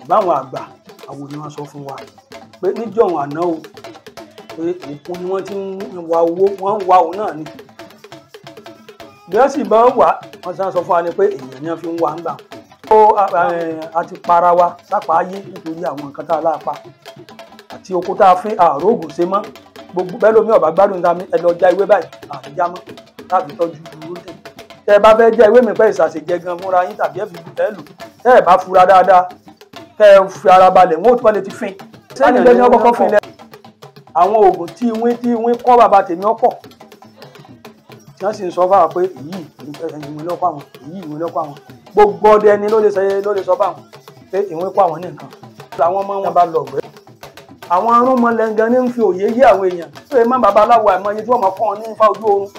báwọn àgbà àwọn ni wọ́n sọ fún wa pé níjọ̀hún àná o pé òkun ni wọ́n ti ń wa owó wọ́n ń wa òun náà ni bí wọ́n sì bá ń wà wọ́n sá sọ fún wa ni pé èèyàn ni wọ́n fi ń wà ń gbà a ti para wa sápá ayé nítorí àwọn nǹkan tá a láàpá àti oko tá a fín àárò ògùn ṣe mọ́ gbogbo bẹ́ẹ̀ lómi ọ̀bá gbádùn ta mi ẹ lọ já ewé báyìí àtijọ́ mọ́ láti tọ́jú dúró dé tẹ́ ẹ bá fẹ́ jẹ́ ewé mi pẹ́ ìsàṣèjẹ gan fúnra yín tàbí ẹ fi ẹ lò tẹ́ ẹ bá fura dáadáa tẹ́ ẹ fi ara balẹ̀ wọn ò tún bá lè ti fín sẹ́ni lẹ́ni ọkọ̀ fín lẹ́ àwọn oògùn tí ìwín kọ́ bàbá tèmi ọ̀pọ̀ tí wọ́n sì ń sọ fáwọn pé èyí ìwín lọ́kọ̀ àwọn èyí ìwín lọ́kọ̀ àwọn gbogbo ọdẹ ẹni ló lè sọ fáwọn pé ìwín kọ́ àwọn ní nǹkan làwọn ọmọ wọn bá lọ ọ̀gbẹ́ àwọn arúnmọlẹ́ngàn ní ń fi òye yé àwọn èèyàn tó yẹ má babaláwo àìmọye tí wọ́n mọ̀ fún ọ ní ifá ojú oorun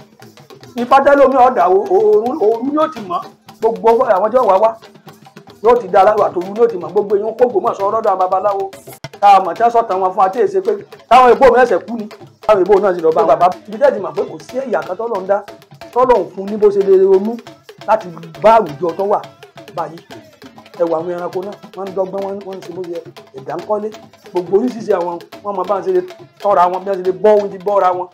ifá tẹ́lómi ọ̀dà òru yóò ti mọ̀ gbogbo àwọn tí wọ́n wá yóò ti da aláwọ̀ àtòru yóò ti mọ̀ gbogbo èèyàn kó gbòmọ̀ sọ ọlọ́dọ̀ àwọn babaláwo táwọn mọ̀ tí wọ́n sọ̀tàn wọn fún àti èsè pé táwọn èbó mi ẹsẹ̀ kú ni táwọn èbó náà sì lọ bá bàbá ibi tẹ́ẹ̀tì mọ̀ pé kò sí ẹ̀yà kan tọ́lọ̀ ń dá tọ́lọ̀ ń fún ní bó ṣe lè ronú láti bá àwùjọ tó wà báyìí ẹwà àwọn ẹranko náà wọ́n ń dọ́gbọ́n wọ́n ń ṣe bó ṣe ẹ̀dá ń kọ́lé gbogbo oríṣiríṣi àwọn wọn máa bá ń ṣe lè tọ́ra wọn bí wọ́n ṣe lè bọ́ oúnjẹ bọ́ra wọn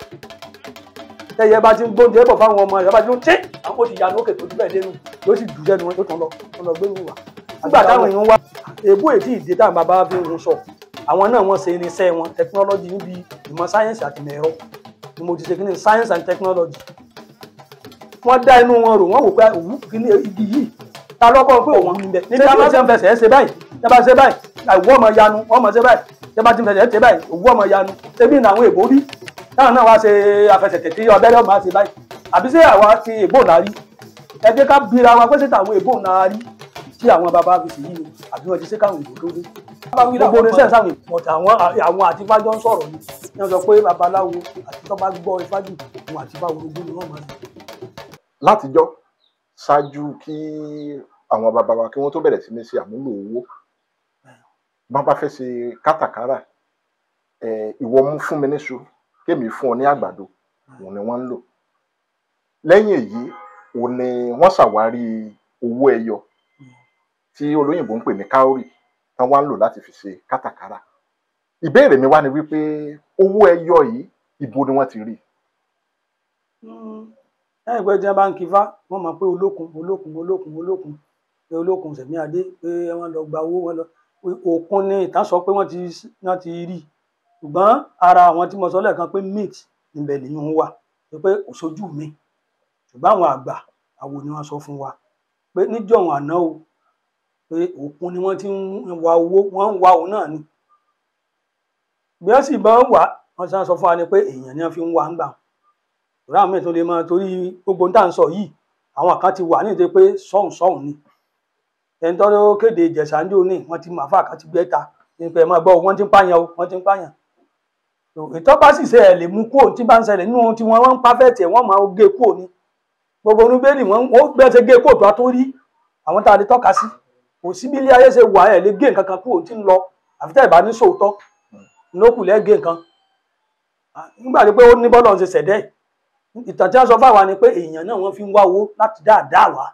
tẹ́yẹ bá ti ń gbóúnjẹ bọ̀ fáwọn ọmọ rẹ̀ bá ti ń ṣe àwọn òṣìṣẹ́ àná òkè tó dúpẹ́ dénú yóò sì dùn sẹ́nu wọn yóò tán lọ gbé wà. nígbà táwọn èèyàn wá èbó ètí ìdè táwọn bàbá fi ń sọ àwọn náà wọ́n ṣe irinṣẹ́ wọn tẹkinọ́lọ́jì níbi ìmọ̀ sáyẹ́nsì àti ìmọ̀ ẹ̀rọ ni mo ti ṣe kíní science and technology wọ́n dá inú wọn rò wọ́n wò pé òwú kíní igi yìí ta lọ́kọ́ pé òun mi bẹ nígbà máa ń fẹsẹ̀ ṣe báyìí tẹ́ bá ṣe báyìí àwọ̀ ọmọ yanu ọmọ ṣe báyìí tẹ́ bá ti fẹsẹ̀ ṣe báyìí òwú ọmọ yanu ṣébí ní àwọn èbó rí táwọn náà wá ṣe àfẹsẹ̀tẹ̀ ọbẹ̀rẹ̀ ọmọ ṣe báyìí àbí ṣé àwa ti èbó náà rí ẹ jẹ́ ká bira wa pé ṣé táwọn èbó náà rí tí àwọn bàbá fi sì yí ni àbí wọ́n ti ṣe káwọn èbó tó dé gbogbo oníṣẹ́ sáwọn ìpọ̀tà àwọn àti Ifájọ́ ń sọ̀rọ̀ ni wọ́n sọ pé babaláwo àti tó bá gbọ́ Ifájù àwọn àti Ifáworogún ni wọ́n máa ń sọ. látijọ́ ṣáájú kí àwọn bàbá wa kí wọ́n tó bẹ̀rẹ̀ sí ní ṣe àmúlò owó bá bá fẹ́ ṣe kátàkárà ìwọ mú fún mi níṣu kémi fún ọ ní àgbàdo òun ni wọ́n ń lò lẹ́yìn èyí òun ni wọ́n ṣàwárí owó ẹyọ tí olóyìnbó ń pè ní káórì tán wá ń lò láti fi ṣe kátàkárà ìbéèrè mi wá ni wípé owó ẹyọ yìí ibo ni wọ́n ti rí. ẹgbẹ́ tí wọ́n bá ń kífá wọ́n mọ̀ pé olókun Sẹ̀mí Adé pé wọ́n lọ gba owó wọn lọ òkun ni ìtàn sọ pé wọ́n ti rí ṣùgbọ́n ara àwọn tí mo sọ lẹ́ẹ̀kan pé mint níbẹ̀ nìyẹn wà pé òṣojú mi ṣùgbọ́n àwọn àgbà àwo ni wọ́n sọ fún wa pé níjọ̀hún àná o pé òkun ni wọ́n ti ń wa owó wọ́n ń wa òun náà ni bí wọ́n sì bá ń wà wọ́n sá sọ fún wa ni pé èèyàn ni wọ́n fi ń wà ń gbà ìrọ̀ àmì tó lè máa torí gbogbo ń tà ń sọ yìí àwọn kan ti wà ní ìdí pé sọ́hùn ni ẹni tó kéde Ìjẹ̀ṣà ní òní wọ́n ti máa fà kàn ti gbé ta nípa ẹ̀ máa gbọ́ wọ́n ti ń pààyàn o wọ́n ti ń pààyàn ìtọ́ bá sì ṣe ẹ̀ lè mú kúrò tí bá ń ṣẹlẹ̀ nínú ohun tí wọ́n ń pa fẹ́ẹ̀tì ẹ̀ wọ́n máa gé kúrò ní gbogbo oníbẹ̀rì wọ́n bẹ́ẹ̀ ṣe gé kúrò tó a tó rí àwọn tá a lè tọ́ka sí kò sí bí ilé ayé ṣe wà ẹ̀ lè gé nǹkan kan kúrò tí ń lọ àfi tẹ́ ẹ̀ bá ní sòótọ́ lókù lẹ́ gé nǹkan nígbà tí pé ó ní bọ́lọ̀ ń ṣe ṣẹ̀dẹ́ ìtàn tí wọ́n sọ fáwa ni pé èèyàn náà wọ́n fi ń wá owó láti dáadáa wá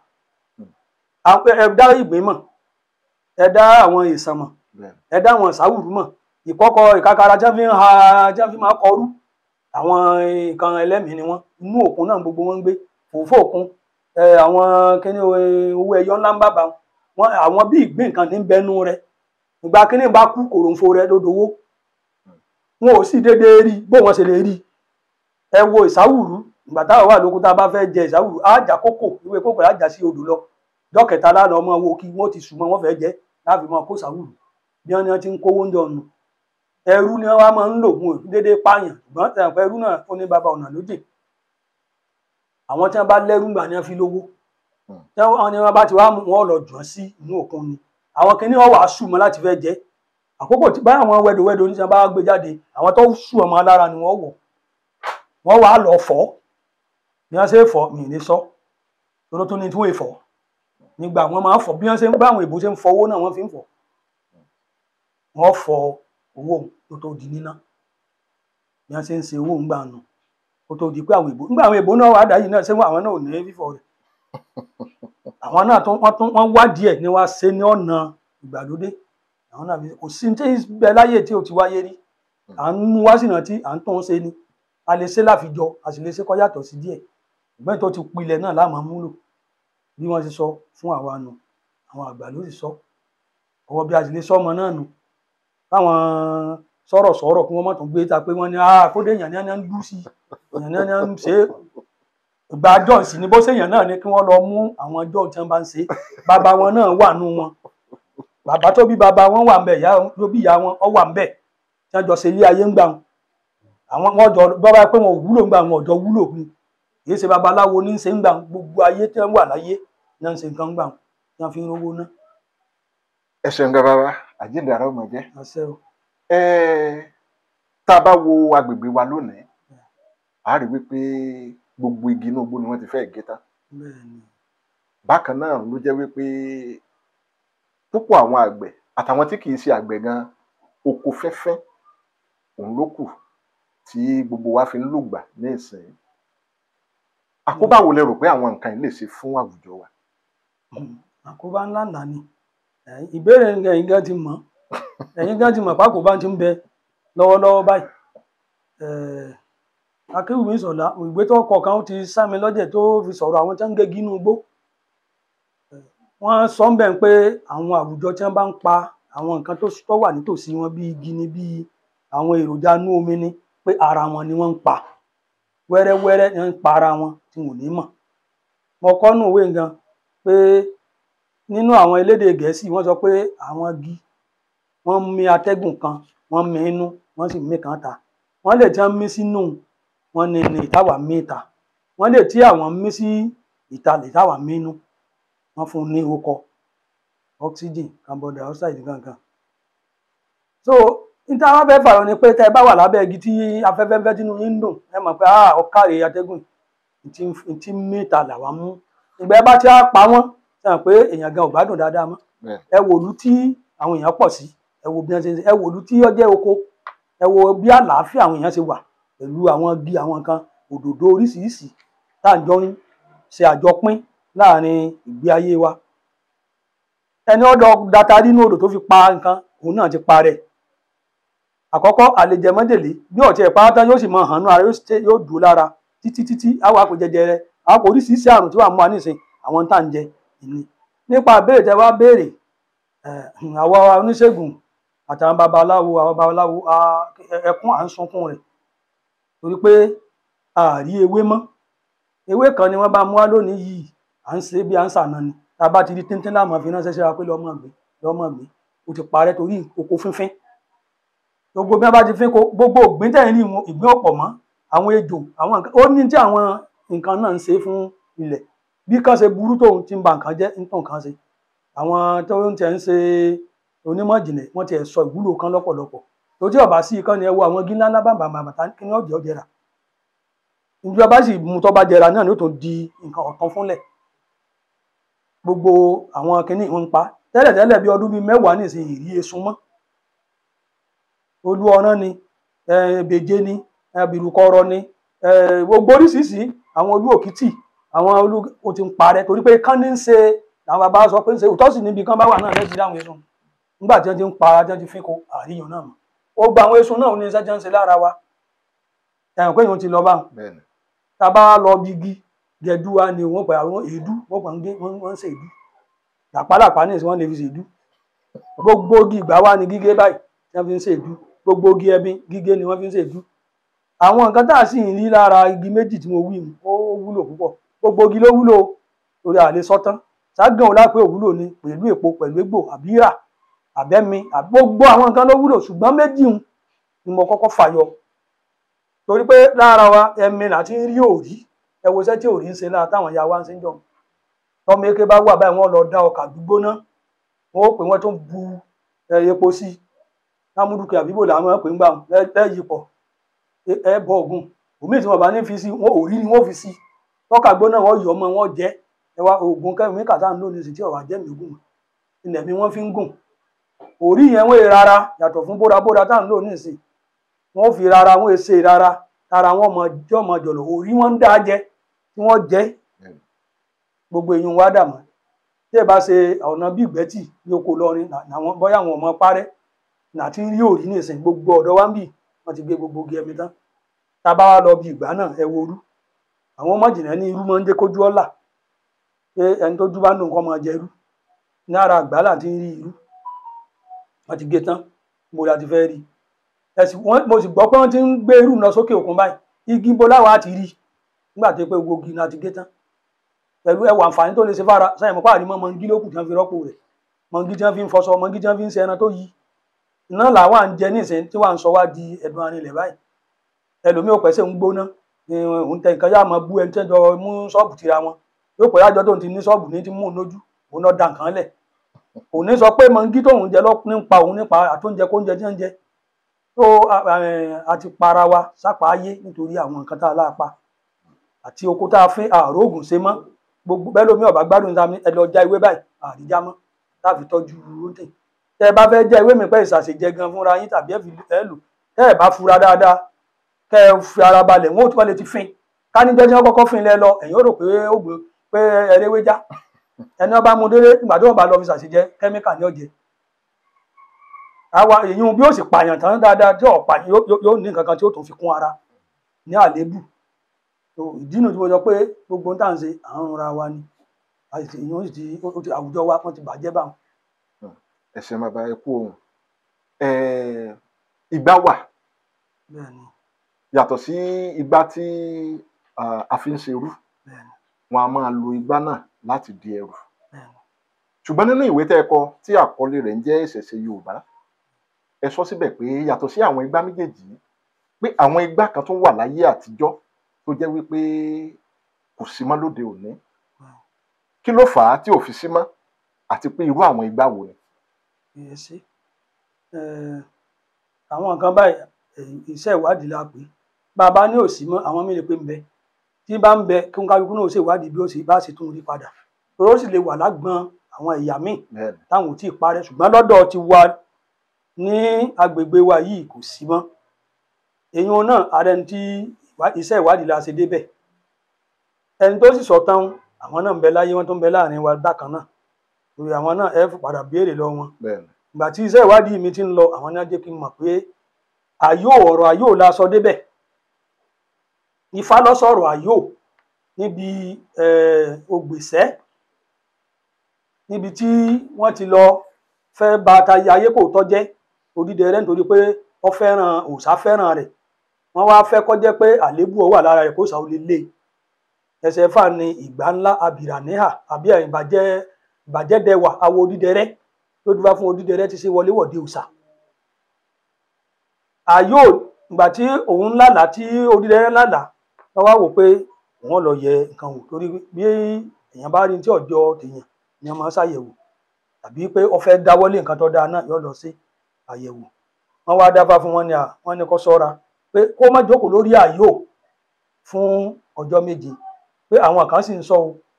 ẹ dá ìgbín mọ̀ ẹ dá àwọn ìsàn mọ̀ ẹ dá àwọn ìsáwùrú mọ̀ ìkọ́kọ̀ ìkàkàrà tí wọ́n fi máa kọrú àwọn nǹkan ẹlẹ́mìí ni wọ́n inú òkun náà gbogbo wọn ń gbé fòfó òkun àwọn kíní owó ẹyọ ńlá ń bàbà wọn àwọn bí ìgbín nǹkan ní bẹnu rẹ ìgbà kíní bá kú kòròǹfò rẹ lódowó wọn ò sì déédéé rí bó wọn ṣe lè rí ẹ wo ìsáwùrú ìgbà táwọn wà lókun tá a bá fẹ́ jẹ ìsáwùrú àjà kókò ìwé kókò àjà sí odò lọ dọ́kẹ̀ta lánàá ọmọ wo kí wọ́n ti sùn mọ́ wọ́n fẹ́ jẹ́ láàfin mọ́ kó ìsáwùrú bí wọ́n ti ń kówó ń jọ nù ẹrú ni wọ́n máa ń lò wọn ò déédéé pààyàn ṣùgbọ́n ẹ̀pẹ́ ẹrú náà ó ní bàbá ọ̀nà lójì àwọn tí wọ́n bá lẹ́rú gbà ní wọ́n fi lówó tí wọ́n bá ti wá mú wọn lọ jù sí inú òkun ni àwọn kìíní wọn wà á sùn mọ́ láti fẹ́ jẹ́ àkókò tí báyà wọn wẹdowẹdo oníṣẹ́ bá gbé jáde àwọn tó sùn ọmọ alára ni wọ́n wọ̀ wọ́n wà á lọ fọ́ bí wọ́n ṣe fọ́ mi ní sọ tó tó ní tí wọ́n fọ́ nígbà wọn máa ń fọ́ bí wọ́n ṣe ń bá àwọn èbó ṣe ń fọ́ owó náà wọ́n fi ń fọ́ wọ́n fọ́ owó tó tó di níná bí wọ́n ṣe ń ṣe owó ńgbà nù kó tó di pé àwọn èbó ńgbà àwọn èbó náà wà dá yìí náà ṣé àwọn náà ò ní fífọ́ rẹ̀ àwọn náà wọ́n wá díẹ̀ ni wọ́n ṣe ní ọ̀nà ìgbàlódé àwọn náà kò sí tí bẹ láyé tí ò ti wáyé rí à ń mú wá sí ìrántí à ń tún ṣe ni a lè ṣe láfijọ a sì lè ṣe kó yàtọ̀ sí díẹ̀ ìgbọ́n tó ti pilẹ̀ náà láàmú múlò bí wọ́n ti sọ fún àwa nù àwọn àgbà ló sì sọ ọwọ́ bí a sì lè sọ ọmọ náà nù káwọn sọ̀rọ̀ kí wọ́n mọ̀ tún gbé ta pé wọ́n ní kódé èèyàn ní ń dú sí èèyàn ní ń ṣe ìgbà àjọ sí ni bó ṣèyàn náà ni kí wọ́n lọ mú àwọn ọjọ́ tí wọ́n bá ń ṣe bàbá wọn náà wà nù wọn bàbá tó bí bàbá wọn wà ń bẹ ìyá tó bí ìyá wọn ọ wà ń bẹ tí wọ́n jọ ṣe ilé ayé ń gbà wọn àwọn wọn jọ bàbá pé wọn ò wúlò ń gbà wọn ọjọ́ wúlò ni kì í ṣe babaláwo ní ń ṣe ń gbà wọn gbogbo ayé tí wọ́n wà láyé ní ń ṣe nǹkan ń gbà wọn tí wọ́n fi ń rówó ná. ẹ ṣeun gan bàbá àjíǹde ara ọmọ jẹ. àṣẹ o. tá a bá wo agbègbè wa lónìí a rí wípé gbogbo igi inú igbó ni wọ́n ti fẹ́ gé tán. bákan náà ló jẹ́ wípé púpọ̀ àwọn àgbẹ̀ àtàwọn tí kì í ṣe àgbẹ̀ gan oko fẹ́fẹ́ òun ló kù tí gbogbo wa fi ń lùgbà ní ìsìn. àkóbá wo lẹ rò pé àwọn nǹkan yìí lè ṣe fún àwùjọ wa? àkóbá ńlá ńlá ni ìbéèrè ẹ̀yin gan ti mọ̀ pákóbá ti ń bẹ lọ́wọ́lọ́wọ́ báyìí. Akéwùmí Ìṣọ̀lá ìwé tó kọ̀ọ̀kan ó ti sá mi lọ́jẹ̀ tó fi sọ̀rọ̀ àwọn tí wọ́n ń gégi inú igbó. Wọ́n sọ ń bẹ̀ pé àwọn àwùjọ tí wọ́n bá ń pa àwọn nǹkan tó wà nítòsí wọn bíi igi ni bíi àwọn èròjà inú omi ni pé ara wọn ni wọ́n ń pa wẹ́rẹ́wẹ́rẹ́ ni wọ́n ń pa ara wọn tí wọn ò ní mọ̀. Mo kọ́ nù òwe gan pé nínú àwọn elédè Gẹ̀ẹ́sì wọ́n sọ pé àwọn igi wọ́n mí atẹ́gùn kan wọ́n mí inú wọ́n sì mí kan ta wọ́n lè tí wọ́n mí sínú wọ́n ní ìtawà mí ìta wọ́n lè tí àwọn mí sí ìta lè táwà mí inú wọ́n fún un ní okọ oxygen carbon dioxide gangan. So níta wọn fẹ́ fààrọ̀ ni pé tẹ́ ẹ bá wà lábẹ́ igi tí afẹ́fẹ́ fẹ́ tínú yín ń dùn ẹ mọ̀ pé ọ̀kàrẹ̀ atẹ́gùn tí mí ìta làwa mú ìgbà ẹ bá ti á pa wọ́n sàn pé èèyàn gan ò gbádùn dáadáa mọ́ ẹ wò lú tí àwọn èèyàn pọ̀ sí ẹ wò bí wọ́n ṣe ń ṣe ẹ wò lú tí ó jẹ́ oko ẹ wò bí àlàáfíà àwọn èèyàn ṣe wà pẹ̀lú àwọn igi àwọn nǹkan òdòdó oríṣiríṣi tá à ń jọ ń ṣe àjọpín láàrin ìgbé ayé wa. Ẹni ọ̀dọ̀ data nínú odò tó fi pa nǹkan òun náà ti pa rẹ̀. Àkọ́kọ́ àlejẹ mọ́jèlé bí ọ̀tí ẹ̀ pátá yóò sì mọ hànú ara yóò dùn lára títí àwọn àpò jẹjẹrẹ àwọn oríṣiríṣi àrùn tí wàá mú wa nísìn àwọn tá à ń jẹ ìní. Nípa béèrè tẹ wá béèrè àwa oníṣègùn àtàwọn babaláwo ẹkún à ń sunkún rẹ̀ torí pé a rí ewé mọ́ ewé kan ni wọ́n bá mú wá lónìí yìí à ń ṣe bí à ń ṣàna ni tá a bá ti rí tíntín láàmú fi ránṣẹ́ síra pé lọ́mọ gbé ó ti parẹ́ torí oko fínfín gbogbo bí wọ́n bá ti fín ko gbogbo ògbín tẹ̀ ní ìgbín ọ̀pọ̀ mọ́ àwọn ejò àwọn nǹkan ó ní tí àwọn nǹkan náà ń ṣe fún ilẹ̀ bí kan ṣe burú tóun ti ń ba nǹkan jẹ́ ń tàn kan ṣe àwọn tó ń tẹ̀ ń ṣe onímọ̀ ìjìnlẹ̀ wọ́n ti ẹ̀ sọ ìwúlò kan lọ́pọ̀lọpọ̀ tó tí ọ̀bá sí ikán ni ẹ wo àwọn igi ńlá bàbà kí ni ọ̀jẹ̀ ọ̀jẹ̀ra ìjọba sì mú tó bá jẹra náà ni ó tó di nǹkan ọ̀tán fúnlẹ̀ gbogbo àwọn kìnnì ń pa tẹ́lẹ̀tẹ́lẹ̀ bí ọdún bíi 10 nìsín ìrí esun mọ́ olú ọ̀rán ni bèjé ni bìrùkọ̀rọ̀ ni gbogbo oríṣiríṣi àwọn olú òkìtì àwọn olú ó ti ń parẹ́ torí pé kán ní ń ṣe àwọn bàbá sọ pé ń ṣe òtọ́sì níbi kán bá wà náà lẹ́sìn dáhùn esun nígbà tí wọ́n ti ń pa tí wọ́n ti fi kó àríyàn náà mọ́ ó gba àwọn esun náà ní iṣẹ́ tí wọ́n ń ṣe lára wa ẹ̀hàn pé ìwọ̀n ti lọ báwọn tá a bá lọ bí igi gẹ̀dú wa ni wọ́n pẹ̀ àwọn èédú wọ́n pẹ̀ ń gé wọ́n ń ṣe èédú làpálàpá ní ìsìn wọ́n lè fi ṣe èédú gbogbo igi ìgbà wa ni gígé báyìí tí wọ́n fi ń ṣe èédú gbogbo igi ẹbí gígé ni wọ́n fi ń ṣe èédú àwọn nǹkan tá a sì ń rí lára igi méjì tí mo wí ó wúlò púpọ̀ gbogbo igi ló wúlò torí àlè sọ́tán ságàn ọ̀la pé òwúlò ni pẹ̀lú èpo pẹ̀lú egbò àbírà àbẹ́mi gbogbo àwọn nǹkan ló wúlò ṣùgbọ́n méjì ni mo kọ́kọ́ fàyọ torí pé lára wa ẹ̀mí láti rí òrí ẹ wo iṣẹ́ tí òrí ń ṣe lára táwọn ìyá wa ń ṣe ń jọ tọ́mọ eke bá wà báyìí wọ́n lọ dá ọkà gbígbóná wọ́n ó pè wọ́n tó ń bu epo sí lámúdùkẹ́ àbíbò làwọn pè ń gbà lẹ́yìn pọ̀ ẹ bọ ògùn òmíì tí wọ́n bá ní fi sí wọn òrí ni wọ́n fi sí tọ́ka gbóná wọ́n yọ ọmọ wọn jẹ́ ẹ wá ògùn kẹ́mi kàtà ń lò ní ìsìn tí ọ̀rọ̀ àjẹmí ògùn ilẹ̀ mi wọ́n fi ń gùn òrí yẹn wọ́n rárá yàtọ̀ fún bóra tá ń lò ní ìsìn wọ́n fi rárá wọ́n ṣe rárá tara wọn mọ jọ̀lọ̀ orí wọn ń dá jẹ tí wọ́n jẹ́ gbogbo èyí wá dà mọ́ tí ẹ bá ṣe ọ̀nà bí ìgbẹ́tì ní oko lọrin àwọn bóyá àwọn ọmọ parẹ́ nàti rí òrí nìsín gbogbo ọ̀dọ́ wa ń bì wọ́n ti gbé gbogbo igi ẹ̀mí tán tá a bá wá lọ bí ìgbà náà ẹ wo irú àwọn ọmọ jìnnà ní irú máa ń jẹ́ kójú ọ̀la pé ẹni tó jú bá nù nǹkan máa jẹ irú ní ara àgbà là ti ń rí irú wọ́n ti gé tán mo la ti fẹ́ rí mo sì gbọ́ pé wọ́n ti ń gbé irú lọ sókè òkun báyìí igi bo láwa á ti rí nígbà tó pé gbogbo igi náà ti gé tán pẹ̀lú ẹwà àǹfààní tó lè ṣe fára sẹ́yìn mọ́ pàdé mọ́ mọ́ngí lókùn tí wọ́n fi rọ́pò rẹ̀ mọ́ngí tí wọ́n fi ń fọṣọ mọ́ngí tí wọ́n fi ń ṣe ẹran tó yí iná làwa ń jẹ nísìnyí tí wàá ń sọ wá di ẹ̀dùn arinlẹ̀ báyìí ẹlòmíì ò pẹ́sẹ̀ ń gbóná òun tẹ nǹkan yá máa bú ẹni tẹ́jọ mú ṣọ́ọ̀bù tira wọn yóò pẹ́ lájọ́ tóun ti ní ṣọ́ọ̀bù ní ti mú un lójú òun náà da nǹkan lẹ̀ kò ní sọ pé mọ́ngí tóun jẹ nípa òun nípa àtóúnjẹ kóúnjẹ tí wọ́n jẹ tó àti para wa sápá ayé nítorí àwọn nǹkan tá a láàpa àti oko tá a fín ààrò ògùn ṣe mọ́ gbogbo bẹ́ẹ̀ lómi ọ̀bá gbádùn ta mi ẹ lọ já ewé báyìí àríjá mọ́ láfi tọ́jú rúntì tẹ́ ẹ bá fẹ́ já ewé mi pẹ́ ìsàṣèjẹ gan fúnra yín tàbí ẹ lò tẹ́ ẹ bá fura dáadáa kẹ́ ẹ fi ara balẹ̀ wọn ò tí wọ́n lè ti fín ká ní jẹ́jẹ́ kọ́kọ́ fín lẹ lọ ẹ̀yin ó rò pé ó gbé pé ẹrẹ́wé já ẹni ọba mu délé ìgbà tó wọn bá lọ fi ṣàṣèjẹ kẹ́míkà ní ọ̀jẹ̀ àwa èyí bí ó sì pààyàn tán dáadáa tí ọ̀pá yóò ní nǹkan kan tí ó tún fi kún ara ní àléébù ìdí nu tí mo sọ pé gbogbo ń tà ń ṣe àrùn ra wa ni àwùjọ wa wọ́n ti bàjẹ́ báwọn. ẹ ṣe máa bá ẹ kú ohun igbá wà yàtọ̀ sí igbá tí a fi ń ṣe irú wọn a máa lo igbá náà láti di ẹrù ṣùgbọ́n nínú ìwé tẹ́ ẹ kọ tí àkọlé rẹ̀ ń jẹ́ ìṣẹ̀ṣe Yorùbá ẹ sọ síbẹ̀ pé yàtọ̀ sí àwọn igbá méjèèjì pé àwọn igbá kan tó wà láyé àtijọ́ tó jẹ́ wípé kò sí mọ́ lóde òní kí ló fà á tí ò fi sí mọ́ àti pé irú àwọn igbá wo ni. àwọn nǹkan báyìí iṣẹ́ ìwádìí la pè bàbá ní òsì mọ́ àwọn mi lè pé ń bẹ tí bá ń bẹ kí n kálukú náà ṣe ìwádìí bí ó ṣe bá ṣe tún rí padà torí ó sì lè wà lágbọn àwọn ẹ̀yà míì táwọn ò tí ì parẹ́ ṣùgbọ́n lọ́dọ̀ ti wà ní agbègbè wa yìí kò sí mọ́ èèyàn náà ààrẹ ní tí iṣẹ́ ìwádìí la ṣe débẹ̀ ẹni tó sì sọ tán àwọn náà ń bẹ láyé wọn tó ń bẹ láàrin wa bákan náà lórí àwọn náà ẹ padà béèrè lọ wọn ìgbà tí iṣẹ́ ìwádìí mi ti ń lọ àwọn náà jẹ́ kí n mọ̀ pé ọ̀rọ̀ àyò la sọ débẹ̀ Ifá ló sọ̀rọ̀ àyò níbi Ògbèsẹ́ níbi tí wọ́n ti lọ fẹ́ bà tayé ayé kò tọ́jẹ́ Odídẹrẹ́ nítorí pé wọ́n fẹ́ràn òòṣà fẹ́ràn rẹ̀ wọ́n wá fẹ́ kó jẹ́ pé àléébù ó wà lára rẹ̀ kó sà ó lè lé ẹsẹ̀ fà ní ìgbà ńlá abìràníhà àbí ìbàjẹ́ dẹwà awo Odídẹrẹ́ ló dúró fún Odídẹrẹ́ ti ṣe wọléwọ̀de òòṣà àyò ìgbà tí òun lálàá tí Odídẹrẹ́ lálàá wọ́n wá wò pé wọ́n lọ yẹ nǹkan wò torí bí èèyàn bá rí tí ọjọ́ tèèyàn ni wọ́n máa ṣàyẹ̀wò tàbí pé ó fẹ́ dáwọ́lé nǹkan tó dáa náà yóò lọ sí àyẹ̀wò wọ́n wá dáfá fún wọn ní kó ṣọ́ra pé kó má jókòó lórí àyò fún ọjọ́ méje pé àwọn kan sì ń sọ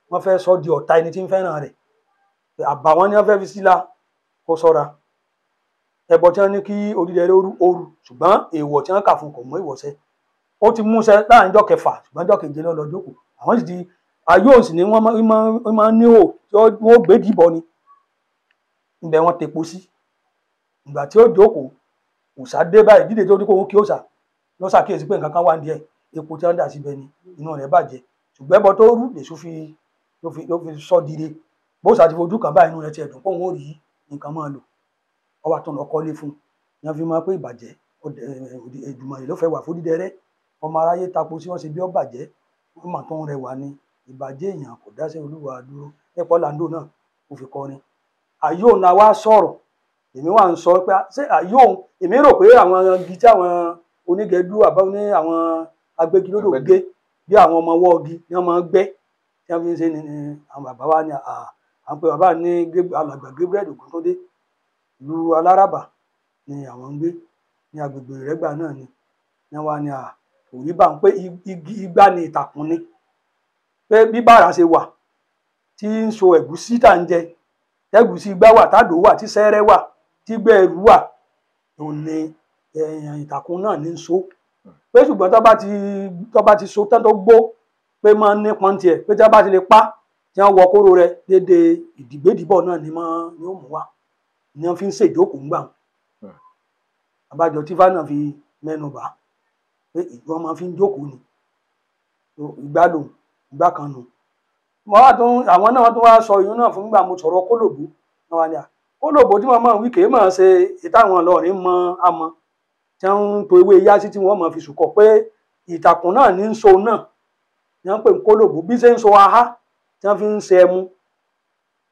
wọ́n fẹ́ sọ di ọ̀tá ẹni tí ń fẹ́ràn rẹ̀ àbàwọ́n ni wọ́n fẹ́ fi sílá kó ṣọ́ra ẹbọ tí wọ́n ní kí Odídẹrẹ́ ooru ṣùgbọ́n èèwọ̀ tí wọ́n kà fún kò mú ìwọ̀sẹ̀ ó ti múṣẹ láàrin ọjọ́ kẹfà ṣùgbọ́n ọjọ́ keje ló lọ jókòó àwọn sì ti àyò sì ni wọ́n máa ń níhò tí wọ́n gbé dìbò ni ibẹ̀ wọ́n tepo sí ìgbà tí ó jókòó òòṣà dé báyìí dídè tó ní kó kí òòṣà lọ ṣàkíyèsí pé nǹkan kan wà ní ẹ̀ epo tí wọ́n dà síbẹ̀ ni inú rẹ̀ bàjẹ́ ṣùgbọ́n ẹbọ tó rú lèṣu ló fi sọ dire bó ṣàti fojú kan báyìí inú rẹ̀ ti ẹ̀dùn pé òun ò rí nǹkan máa lò ọba tó lọ kọ́lé fún un fi máa pé ìbàjẹ́ Èdùmàrè ló fẹ́ wà fún Odídẹrẹ́ ọmọ aráyé tapo sí wọn ṣe bí ó bàjẹ́ wọn mà tó ń rẹwà ni ìbàjẹ́ èèyàn kò dáṣẹ́ Olúwa dúró ẹ̀pọ̀ làǹdó náà kò fi kọrin àyò ńlá wa sọ̀rọ̀ èmi wà ń sọ pé ṣé àyò èmi rò pé àwọn igi tí àwọn onígẹdú àbáwọn ní àwọn agbégilódò gbé bí àwọn ọmọ wọ́ọ̀gì ni wọ́n máa ń gbẹ́ tí wọ́n fi ń ṣe ni àwọn bàbá wa ní àwọn pé bàbá ní alàgbà Gabriel Ògúntúndé ìlú Aláràbà ni àwọn ń gbé ní agbègbè Ìrẹ́gbà náà ni wọ́n wá ní òrí bá ń pé igbá ni ìtàkùn ni pé bí bàrà ṣe wà tí ń so ẹ̀gúsí tà ń jẹ ẹ̀gúsí igbá wà tádò wà tí sẹ́rẹ́ wà tí gbẹ̀rú wà òun ni ìtàkùn náà ní so pé ṣùgbọ́n tó bá ti so tán tó gbó pé máa ń nípọn tiẹ̀ pé tí wọ́n bá ti lè pa tí wọ́n wọ kóró rẹ̀ dédé ìdìgbèdìbọ̀ náà ni ó mú wá ni wọ́n fi ń ṣèjókòó ńgbà wọn. Àbájọ tí fáná fi mẹ́nu bà pé ìwọ́n máa fi ń jókòó ni ìgbà kan nù. Àwọn náà tún wá sọ ìyún náà fún nígbà mo sọ̀rọ̀ kólòbó náà wá ní kólòbó tí wọ́n máa wí kèé máa ṣe ìtàwọn ọlọ́rin mọ àmọ́ tí wọ́n ń to ewé yásí tí wọ́n máa fi sùkọ̀ pé ìtàkùn náà ní ń so náà ni wọ́n pè ń kólòbó bí ṣe ń so ahá tí wọ́n fi ń ṣe ẹmu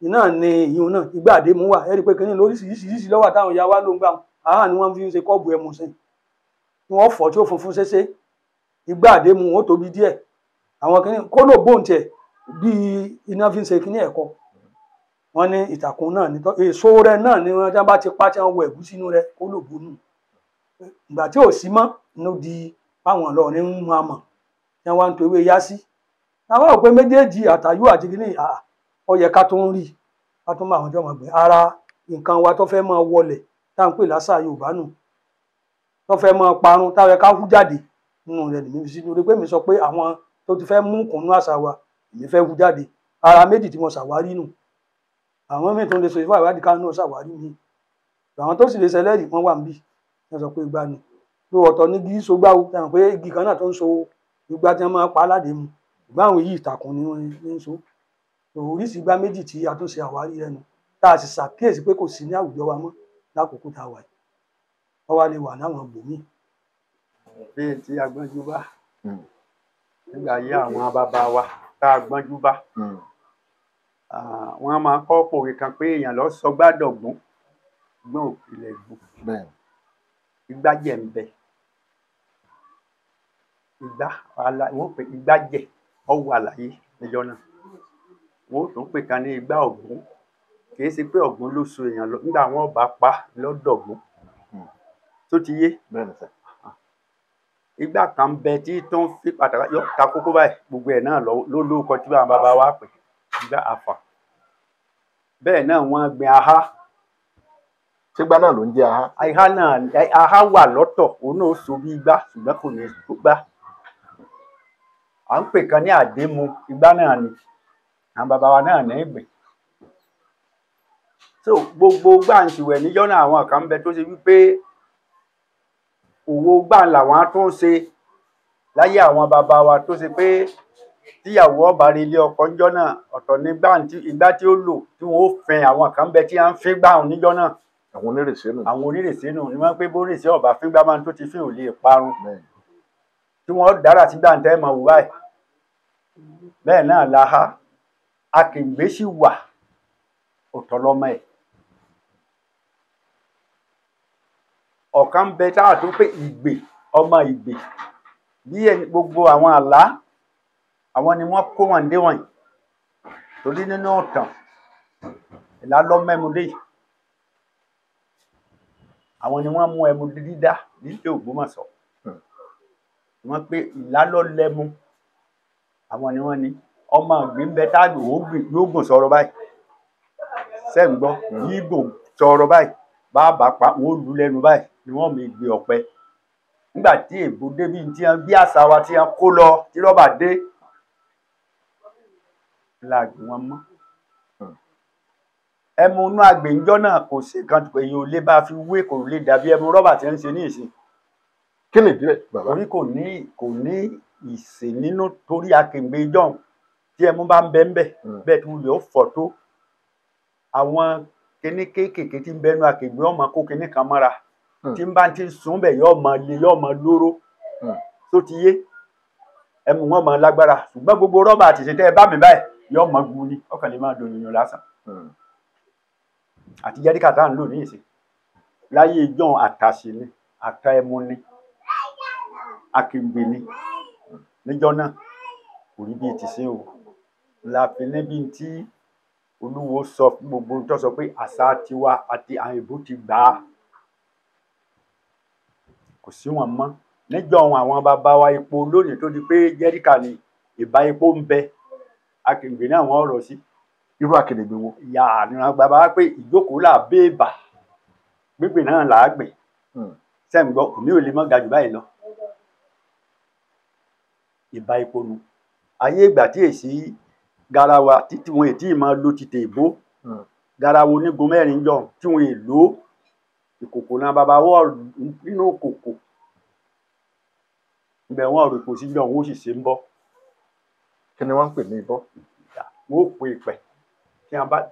iná ni ìyún náà ìgbà àdémú wà ẹ rí i pé kínní lóríṣiríṣi lọ́wọ́ táwọn ìyá wa ló ń gbà ahá ni wọ́n fi ń ṣe kọ́ọ̀bù ẹmu sí tí wọ́n fọ̀ tí ó funfun ṣéṣe ìgbà àdémú ó tóbi díẹ̀ àwọn kínní kólòbó ń tiẹ̀ bí iná fi ń ṣe kínní ẹ̀kọ́ wọ́n ní ìtàkùn náà ní èso rẹ̀ náà ni wọ́n bá ti pa tí wọ́n wọ ẹ̀gúsí inú rẹ̀ kólòbó nù ìgbà tí ò sí mọ́ inú di báwọn ọlọ́rin ń mú amọ̀ tí wọ́n wá ń to ewé yásí àwọn ò pé méjèèjì àtàyù àti kínní ó yẹ ká tó ń rí ká tó máa wọn jọ máa gbé ara nǹkan wa tó fẹ́ máa wọlẹ̀ tá à ń pè lásà Yorùbá nù tó fẹ́ máa parun táwọn ẹ̀ka hú jáde nínú rẹ̀ nìyí sí lórí pé mi sọ pé àwọn tó ti fẹ́ mú kùnú àṣà wa èmi fẹ́ hú jáde ara méjì tí mo ṣàwárí nù àwọn míì tó ń lè sọ ìfọ̀ ìwádìí kan náà ṣàwárí mi àwọn tó sì lè ṣẹlẹ́rìí wọ́n wà níbí wọ́n sọ pé igbá ni pé ọ̀tọ̀ ní igi sọgbáwo táwọn pé igi kan náà tó ń so igbá tí wọ́n máa pa aládé mu ìgbà àwọn èyí ìtàkùn ni wọ́n ń so oríṣi igbá méjì tí a tó ṣe àwárí rẹ̀ nù tá a sì ṣàkíyèsí pé kò sí ní àwùjọ wa mọ́ lákòókò tá a wà yìí wọ́n wá lè wà láwọn ibòmíì. bí tí a gbọ́njú bá nígbà ayé àwọn bàbá wa tá a gbọ́njú bá wọ́n máa kọ́ pòwe kan pé èèyàn lọ sọ gbádọ̀gbọ́n gbọ́n òkèlè gbọ́n igbá jẹ̀ ń bẹ wọ́n pè igbá jẹ̀ ọwọ́ àlàyé níjọ́ náà wọ́n tún pè kan ní igbá ọ̀gbọ́n kìí ṣe pé ọ̀gbọ́n ló so èèyàn lọ nígbà wọn bá pa lọ́dọ̀gbọ́n tó ti yé igbá kan bẹ tí tó ń fi pàtàkì yọ ta kókó báyìí gbogbo ẹ̀ náà ló lórúkọ tí àwọn bàbá wa pè igbá àfà bẹ́ẹ̀ náà wọ́n gbin ahá. ṣégbá náà ló ń jẹ́ ahá. ahá wà lọ́tọ̀ òun náà so bí igbá ṣùgbọ́n kò ní tó gbá à ń pè kan ní àdému igbá náà ni àwọn bàbá wa náà ní ìgbìn so gbogbo gbàǹtìwẹ̀ níjọ́ náà àwọn kan bẹ tó ṣe wípé òwò gbà làwọn tó ń ṣe láyé àwọn bàbá wa tó ṣe pé tíyàwó ọba rí ilé ọkọ níjọ́ náà ọ̀tọ̀ ní igbá tí ó lò tí wọn ó fẹ́ àwọn kan bẹ tí à ń fi gbà níjọ́ náà àwọn onírèsé nù ni wọ́n pé bórèsé ọba fi gbà máa tó ti fi ò lè parun tí wọ́n dára sí gbàǹtẹ́ mọ̀ wù báyìí bẹ́ẹ̀ náà láhá akègbè sì wà ọ̀tọ̀ lọ́mọ ẹ̀ ọ̀kan bẹ táà tó pé ìgbè ọmọ ìgbè bí ẹni gbogbo àwọn àlá àwọn ni wọ́n kó wọn dé wọ̀nyí torí nínú ọ̀tàn ìlà lọ mẹ́mudé àwọn ni wọ́n mú ẹmu dídá nílé Ògbómọ̀ṣọ́ wọ́n pé ìlà lọ lẹ́mu àwọn ni wọ́n ní ọmọ ìgbín bẹ táàgbì yóò gùn sọ̀rọ̀ báyìí sẹ́ǹgbọ́ yìí gùn sọ̀rọ̀ báyìí bàbá pa wọ́n lù lẹ́nu báyìí ni wọ́n mi gbé ọ̀pẹ nígbà tí èbó débi tí wọ́n bí àṣà wa tí wọ́n kó lọ tí rọ́bà dé láàgbé wọn mọ́ ẹmu inú agbèǹjọ́ náà kò sí kan èyàn ò lè bá fi wé kò lè dàbí ẹmu rọ́bà tí wọ́n ń ṣe ní ìsìn kí ni ìdílé bàbá torí kò ní ìsè nínú torí akèǹgbè jọ̀hún tí ẹmu bá ń bẹ ń bẹ bẹ́ẹ̀ tí wọ́n lè fọ̀ tó àwọn kíní kéékèèké tí ń bẹnu akègbè ọmọ kó kíní kan mọ́ra tí ń bá ti sùn bẹ̀ yọ ọmọ lé yọ ọmọ lóró tó ti yé ẹmu wọn mọ lágbára ṣùgbọ́n gbogbo rọ́bà àti ìṣètẹ́ ẹ bá mi báyìí yọ ọmọ gu ni ọkàn lè máa dòyìnyàn lásán àti jẹ́ríkà tá à ń lò ní ìsìn láyé ìjọ àtàṣe ni àtà ẹmu ni akègbè ni níjọ́ náà kò rí bí ti sin o láfi níbi tí Olúwo sọ fún gbogbo tó sọ pé àṣà tiwa àti àwọn ìbò ti gbà á kò sí wọn mọ́ níjọ́ àwọn bàbá wa epo lónìí tó di pé jẹ́ríkà ni ìbá epo ń bẹ akègbè náà wọ́n rọ̀ sí. irú akègbè wo. ìyá àníran bàbá wa pé ìjókòó là béèbà gbígbè náà là á gbè sẹ́ǹgbọ́ òní ò lè mọ́ ga jù báyìí lọ ìbá epo nu ayé ìgbà tí èsì garawa títí wọn ètí máa lo ti tèbó garawa onígun mẹ́rin jọ tí wọn èlò ìkòkò náà bàbá wọ nínú kòkò ibẹ̀ wọn rò kò sí jọ wọn ó sì ṣe ń bọ́. kí ni wọ́n ń pè ní ibọ́? wọn ó pe ìpẹ́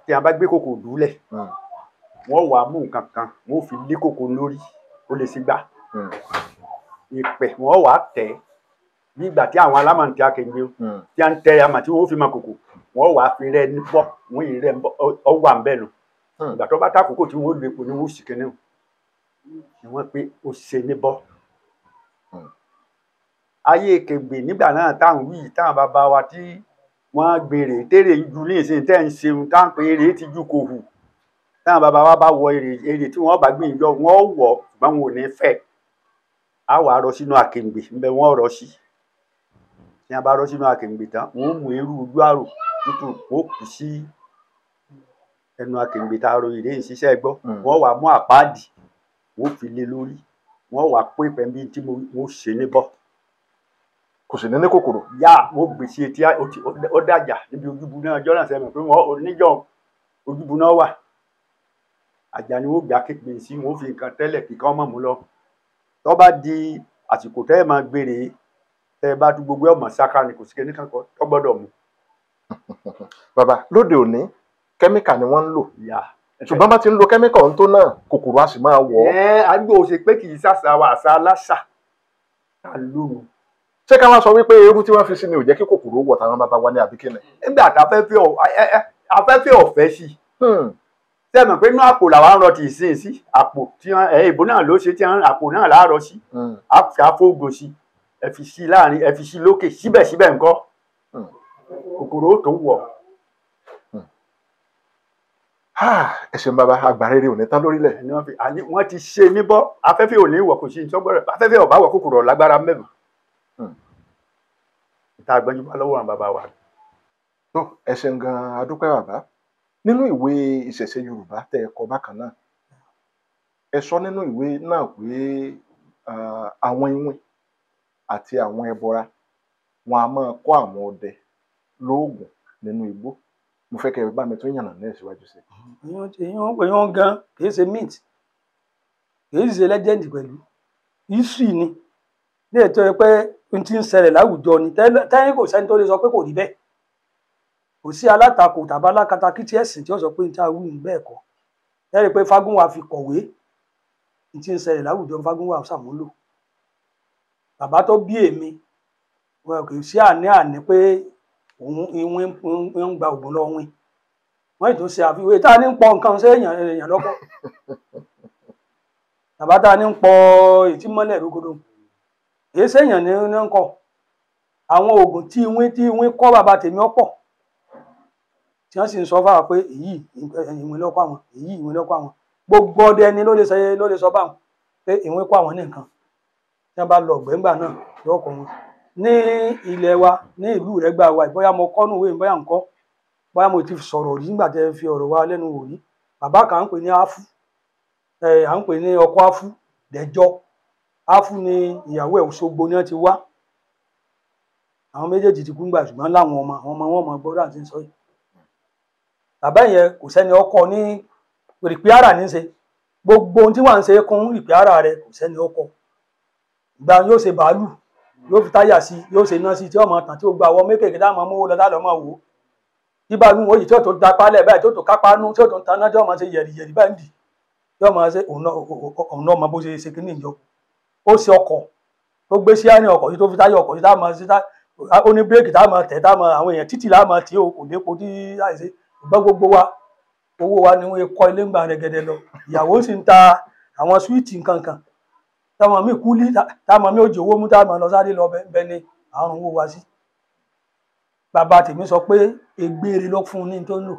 tí a bá gbé kòkò dúlẹ̀ wọ́n wàá mú nǹkan kan wọ́n ó fi lé kòkò lórí ó lè sí gbà ìpẹ́ wọ́n wàá tẹ̀ bí ìgbà tí àwọn alámọ̀ntì akẹgbẹ tí a ń tẹ àmà tí wọ́n fi máa kòkò wọ́n wàá fi rẹ́ ní bọ́ wọ́n yìí rẹ́ ọwọ́ à ń bẹ̀ nù ìgbà tó bá tàkókò tí wọ́n lè pò ní wọ́n sì kéde ni wọ́n pé ó ṣe ní bọ́. ayé kègbè nígbà náà táwọn wí táwọn bàbá wa tí wọ́n gbèrè tèrè ju ní ìsìn tẹ́ ń ṣeun táwọn pé èrè ti ju kò hù táwọn bàbá wa bá wọ èrè tí wọ́n bá gbìyànjọ wọ́n wọ̀ ṣùgbọ́n wọn ò ní fẹ́ á wàá rọ sínú àkèǹgbè ńbẹ wọ́n rọ sí tí wọ́n bá rọ sínú àkèǹgbè tán wọ́n mú irú ojú àrò tútù ó kù sí ẹnu àkèǹgbè tá a ro ìrè ìṣiṣẹ́ gbọ́ wọ́n wàá mú àpáàdì wọ́n fi lé lórí wọ́n wàá pé pẹ̀lú tí mo ṣe níbọ̀ kò sì ní kòkòrò. yá mo gbèsè etí ó dàjà níbi ojúbu náà ọjọ́ náà sẹ́mi pé wọ́n oníjọ́ ojúbu náà wà àjà ni wọ́n gbà kékeré sí wọ́n fi nǹkan tẹ́lẹ̀ kíkọ́ ọmọ mú lọ tó bá di àsìkò tẹ́ ẹ máa gbére tẹ́ ẹ bá tún gbogbo ọmọ ṣáká ni kò sí kí nìkan kọ́ tó gbọ́dọ̀ mú. bàbá lóde òní kẹ́míkà ni wọ́n ń lò ṣùgbọ́n bá ti ń lo kẹ́míkà ọ̀hún tó náà kòkòrò á sì máa wọ̀ ọ́. àgbò ṣe pé kì í ṣàṣà wa àṣà aláṣà ká lóru. ṣé ká wá sọ wípé irú tí wọ́n fi sí ni ò jẹ́ kí kòkòrò wọ̀ táwọn bàbá wa ní àbíkínẹ̀. nígbà tá afẹ́fẹ́ ọ̀fẹ́ sí sẹ́mi pé inú àpò làwọn rọ tì sí sí àpò tí ìbò náà ló ṣe tí àpò náà láàárọ̀ sí àfọ̀gò sí ẹ fi sí láàrin ẹ fi sí lókè síbẹ̀síbẹ̀ ńkọ́ kòkòrò tó wọ̀. ẹ ṣeun bàbá àgbà rere ò ní tán lórílẹ̀. wọ́n ti ṣe níbọ̀ afẹ́fẹ́ ò ní wọ̀ kò sí ìtọ́gbọ́rẹ̀ afẹ́fẹ́ ọ̀bá wọ̀ kòkòrò lágbára mẹ́mọ̀. ìta àgbẹ̀jú bá lọ́wọ́ àwọn bàbá wa. tó ẹ ṣeun gan-an adúpẹ́ bàbá nínú ìwé ìṣẹ̀ṣe Yorùbá tẹ́ ẹ kọ bákan náà ẹ sọ nínú ìwé náà pé àwọn iwin àti àwọn ẹbọra wọn a máa kọ́ àwọn ọdẹ lóògùn nínú igbó mo fẹ́ kẹ́ ẹ bá mi tún yànnà náà síwájú sí. èèyàn pè wọ́n gan kì í ṣe mint kì í ṣe legend pẹ̀lú history ni ní ètò ẹ pé n ti ń ṣẹlẹ̀ láwùjọ ni tẹ́yìn kò sẹ́ni tó lè sọ pé kò rí bẹ́ẹ̀ kò sí alátakò tàbí alákatakítí ẹ̀sìn tí ó sọ pé n ta wí ní bẹ́ẹ̀ kọ́ ẹ rí i pé Fágúnwà fi kọ̀wé n ti ń ṣẹlẹ̀ láwùjọ Fágúnwà ṣàmúlò bàbá tó bí èmi wọn kì í sí àní pé òun ìwé ń gba ògùn lọ wín wọn ètò ṣe àfiwé tá a ní ń pọ nǹkan ṣe èèyàn lọ́pọ̀ bàbá tá a ní ń pọ ìtìmọ́lẹ̀ rógódó èyí sẹ́yìn ní ń kọ àwọn oògùn tí ìwé kọ́ bàbá tèmi ọ̀pọ̀ tí wọ́n sì ń sọ fáwọn pé èyí ìwé lọ́kọ́ àwọn èyí ìwé lọ́kọ́ àwọn gbogbo ọdẹ ni ló lè sọ báwọn pé ìwé kọ́ àwọn ní nǹkan tí wọ́n bá lọ ọ̀gbẹ́ngbà náà lọ́kọ̀ wọn ní ilẹ̀ wa ní ìlú Ìrẹ́gbà wa bóyá mo kọ́ nùwé bóyá nǹkan bóyá mo ti sọ̀rọ̀ rí nígbà tẹ́ fi ọ̀rọ̀ wa lẹ́nu wò rí bàbá kan à ń pè ní áfú à ń pè ní ọkọ áfú dẹjọ́ áfú ni ìyàwó ẹ̀ Òṣogbo ni wọ́n ti wá àwọn méjèèjì ti kú ńgbà ṣùgbọ́n láwọn ọmọ wọn mọ gbọ́dọ̀ àti sọ yìí bàbá yẹn kò sẹ́ni ọkọ ní rìpíárà ní í ṣe gbogbo ohun tí wọ́n ń ṣe kún rìpíárà rẹ̀ kò sẹ́ni ọkọ ìgbà yóò ṣe bàálù yóò fi táyà sí yóò ṣe iná sí tí ọmọ tàn tí ó gba àwọn mékèké tá a máa mówó lọ tá a lọ máa wò ó tí bá lóun òyì tí ó tó da pálẹ̀ báyìí tí ó tó kápá nú tí ó tó ń taná tí ọmọ ṣe yẹ̀rì báyìí dì tí ọmọ ṣe òun náà mọ bó ṣe kíní ìjọ ó ṣe ọkọ̀ tó gbé sí àárín ọkọ̀ yìí tó fi táyà ọkọ̀ yìí tá a máa ṣe ó ní bírèkì tá a máa tẹ̀ tá a máa àwọn èèyàn títì lá máa tì ó kò dépo tí àìsí ìgbọ́ gbogbo wa owó wa ni wọ́n kọ́ ilé ńgbà rẹ̀gẹ̀dẹ̀ lọ ìyàwó sì ń ta àwọn súwìtì nǹkankan táwọn míì kúlí táwọn míì òjò owó mú táwọn lọ sáré lọ bẹ́ẹ̀ ni àrùn owó wa sí bàbá tèmi sọ pé egbére ló fún un ní tó ń lò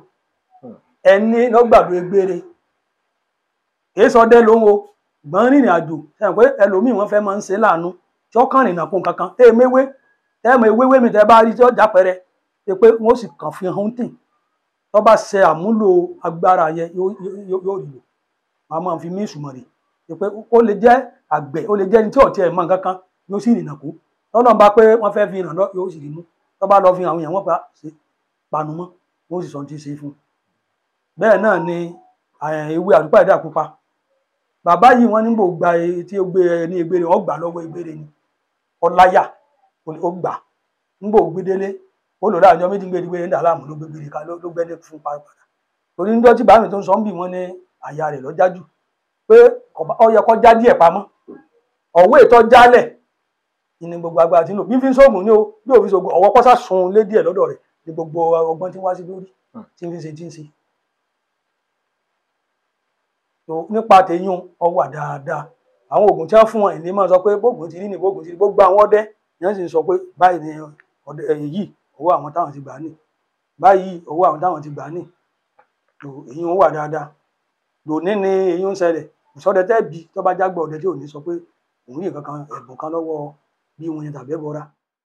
ẹni lọ́gbàdo egbére kìí sọ dé lóhùn o gbọ́n rìnrìn àjò sẹ́yìn pé ẹlòmíì wọ́n fẹ́ máa ń ṣe láàánú tí ó kàn rìnà kún kankan tẹ́ẹ̀mọ ewéwé mi tẹ́ bá rí tí ó jápẹrẹ pé wọ́n sì kàn fi hàn tì tó bá ṣe àmúlò agbára yẹ yóò rí lò wọ́n máa fi mí ìsùnmọ̀ rè pé ó lè jẹ́ àgbẹ̀ ó lè jẹ́ ẹni tí ò tiẹ̀ mọ̀ kankan yóò sì rìnà kú tọ́lọ́ bá pé wọ́n fẹ́ fi ràn lọ yóò sì rí mú tó bá lọ fi àwọn èèyàn wọ́n pa ṣe panu mọ́ wọ́n sì sọ ohun tí ń ṣe fún un. Bẹ́ẹ̀ náà ni ewé àlùpàídà pupa bàbá yìí wọ́n nígbò gba tí ó gbé ní egbére wọ́n gbà lọ́wọ́ egbére ni ọláyà ó gbà nígbò gbédélé ó lò láàrin ọjọ́ méjì gbédélé ní aláàmú ló gbégbére ká ló gbẹ́lé fún padà torí níjọ́ tí bàmí tó ń sọ ń bì wọ́n ní àyà rẹ̀ lọ́jájú pé ó yẹ kó já díẹ̀ pamọ́ ọ̀wé ìtọ́ jálẹ̀ ní gbogbo agbára tí ń lò bí fi ń sóògùn ní o bí òfin sóògùn ọwọ́ kọ́sà sun lé díẹ̀ lọ́dọ̀ rẹ̀ ní gbogbo ọgbọ́n tí ń wá sí lórí tí ń fi ṣe tí ń ṣe. Nípa tèyún ọ wà dáadáa àwọn oògùn tí wọ́n fún wọn ìní máa sọ pé bóògùn ti rí ni bóògùn ti rí gbogbo àwọn ọdẹ yẹn sì ń sọ pé báyìí ni ọdẹ èyí owó àwọn táwọn ti gbà ní báyìí owó àwọn táwọn ti gbà ní èyí ń wà dáadáa lòní ni èyí ń ṣẹlẹ̀ ìsọdẹ tẹ́ bí tó bá jágbọ́ ọdẹ tí ò ní sọ pé òun yìí kankan ẹ̀bùn kan lọ́wọ́ bí wọn yẹn tàbí ẹ̀bọra.